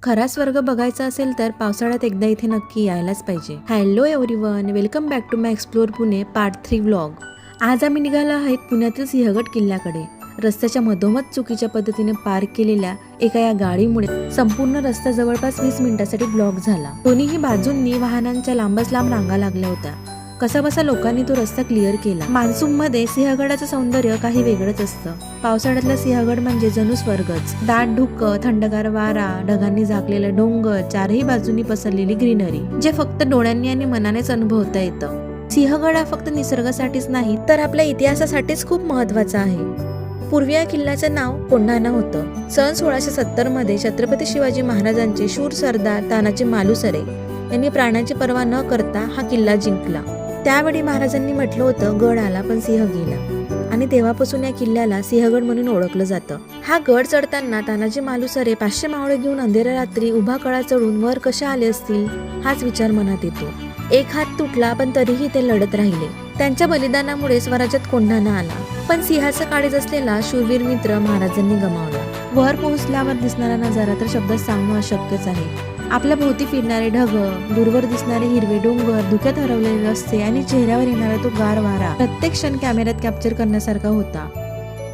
खरा स्वर्ग बघायचा असेल तर पावसाळ्यात एकदा इथे नक्की यायलाच पाहिजे. Hello everyone, welcome back to my explore Pune part 3 vlog. आज आम्ही निघालो आहोत पुण्यातील सिंहगड किल्ल्याकडे. रस्त्याच्या मधोमध चुकीच्या पद्धतीने पार्क केलेल्या एका या गाडीमुळे संपूर्ण रस्ता जवळपास 20 मिनिटांसाठी ब्लॉक झाला. दोन्हीही बाजूंनी वाहनांच्या लांबच लांब रांगा लागल्या होत्या. कसाबसा लोकांनी तो रस्ता क्लिअर केला. मान्सून मध्ये सिंहगडाचं सौंदर्य काही वेगळंच असतं. पावसाळ्यातला सिंहगड म्हणजे जणू स्वर्गच. दाट धुकं, थंडगार वारा, ढगांनी झाकलेले डोंगर, चारही बाजूंनी पसरलेली ग्रीनरी, जे फक्त डोळ्यांनी आणि मनानेच अनुभवता येतं. सिंहगड हा फक्त निसर्गासाठीच नाही तर आपल्या इतिहासासाठीच खूप महत्वाचा आहे. पूर्वी या किल्ल्याचं नाव कोंढाणा होतं. सन 1670 मध्ये छत्रपती शिवाजी महाराजांचे शूर सरदार तानाजी मालुसरे यांनी प्राणाची पर्वा न करता हा किल्ला जिंकला. त्यावेळी महाराजांनी म्हटलं होतं, गड आला पण सिंह गेला. आणि तेव्हापासून या किल्ल्याला सिंहगड म्हणून ओळखलं जातं. हा गड चढताना तानाजी मालुसरे 500 मावळे घेऊन अंधेऱ्या रात्री उभा कळा चढून वर कशा आले असतील हाच विचार मनात येतो. एक हात तुटला पण तरीही ते लढत राहिले. त्यांच्या बलिदानामुळे स्वराज्यात कोंढाणा आला. पण सिंहाचा काळीज असलेला शूरवीर मित्र महाराजांनी गमावला. वर पोहोचल्यावर दिसणारा नजारा तर शब्दात सांगणं अशक्यच आहे. आपल्या भोवती फिरणारे ढग, दूरवर दिसणारे हिरवे डोंगर, धुक्यात हरवलेले रस्ते आणि चेहऱ्यावर येणारा तो गार वारा प्रत्येक क्षण कॅमेऱ्यात कॅप्चर करण्यासारखा होता.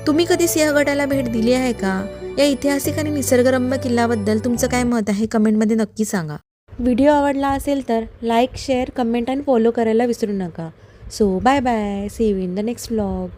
तुम्ही कधी सिंहगडाला भेट दिली आहे का? या ऐतिहासिक आणि निसर्गरम्य किल्ल्याबद्दल तुमचं काय मत आहे कमेंटमध्ये नक्की सांगा. व्हिडिओ आवडला असेल तर लाईक, शेअर, कमेंट आणि फॉलो करायला विसरू नका. So bye bye, see you in the next vlog.